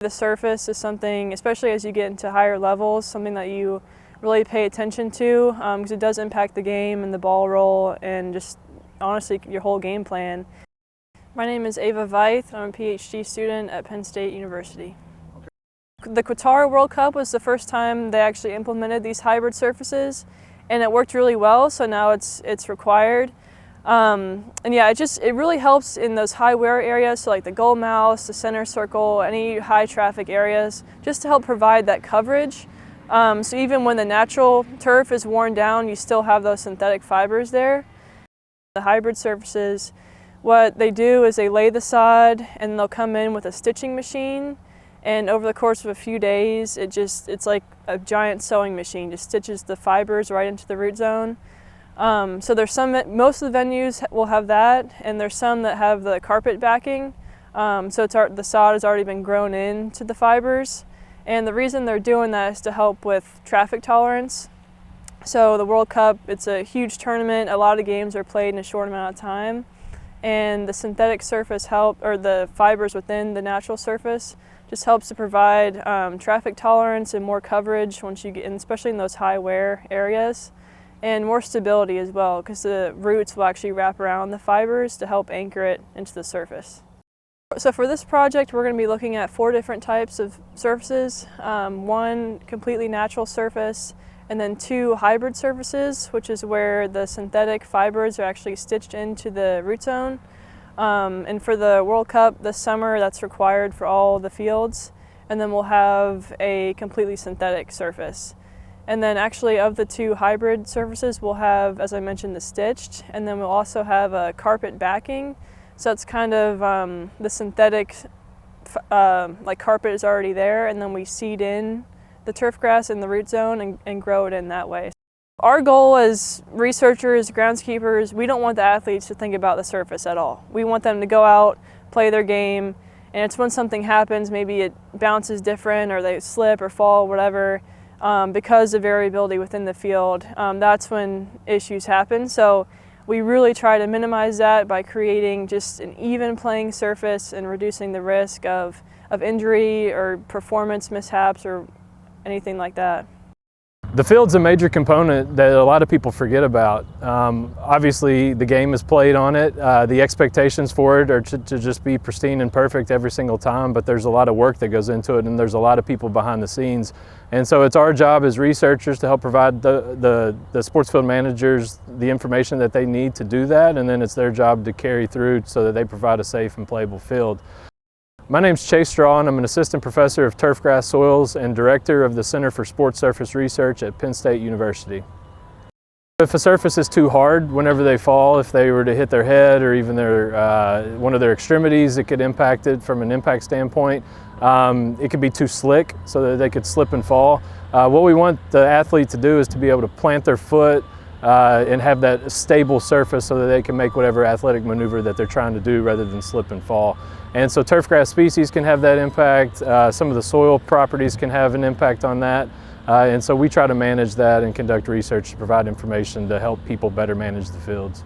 The surface is something, especially as you get into higher levels, something that you really pay attention to because it does impact the game and the ball roll and just honestly your whole game plan. My name is Ava Veith. I'm a Ph.D. student at Penn State University. The Qatar World Cup was the first time they actually implemented these hybrid surfaces, and it worked really well, so now it's required. And yeah, it really helps in those high wear areas, so like the goal mouse, the center circle, any high traffic areas, just to help provide that coverage. So even when the natural turf is worn down, you still have those synthetic fibers there. The hybrid surfaces, what they do is they lay the sod and they'll come in with a stitching machine, and over the course of a few days, it's like a giant sewing machine, just stitches the fibers right into the root zone. So there's most of the venues will have that, and there's some that have the carpet backing. So the sod has already been grown into the fibers. And the reason they're doing that is to help with traffic tolerance. So the World Cup, it's a huge tournament. A lot of games are played in a short amount of time. And the synthetic surface or the fibers within the natural surface just helps to provide traffic tolerance and more coverage once you get in, especially in those high wear areas. And more stability as well, because the roots will actually wrap around the fibers to help anchor it into the surface. So for this project, we're going to be looking at 4 different types of surfaces. 1 completely natural surface, and then 2 hybrid surfaces, which is where the synthetic fibers are actually stitched into the root zone. And for the World Cup this summer, that's required for all the fields. And then we'll have a completely synthetic surface. And then actually of the 2 hybrid surfaces, we'll have, as I mentioned, the stitched, and then we'll also have a carpet backing. So it's kind of the synthetic, like carpet is already there, and then we seed in the turf grass in the root zone and grow it in that way. Our goal as researchers, groundskeepers, we don't want the athletes to think about the surface at all. We want them to go out, play their game, and it's when something happens, maybe it bounces different or they slip or fall, whatever, because of variability within the field, that's when issues happen. So we really try to minimize that by creating just an even playing surface and reducing the risk of injury or performance mishaps or anything like that. The field's a major component that a lot of people forget about. Obviously, the game is played on it. The expectations for it are to just be pristine and perfect every single time, but there's a lot of work that goes into it, and there's a lot of people behind the scenes. And so it's our job as researchers to help provide the sports field managers the information that they need to do that, and then it's their job to carry through so that they provide a safe and playable field. My name's Chase Straw, and I'm an assistant professor of turfgrass soils and director of the Center for Sports Surface Research at Penn State University. If a surface is too hard whenever they fall, if they were to hit their head or even one of their extremities, it could impact it from an impact standpoint. It could be too slick so that they could slip and fall. What we want the athlete to do is to be able to plant their foot and have that stable surface so that they can make whatever athletic maneuver that they're trying to do rather than slip and fall. And so turfgrass species can have that impact. Some of the soil properties can have an impact on that. And so we try to manage that and conduct research to provide information to help people better manage the fields.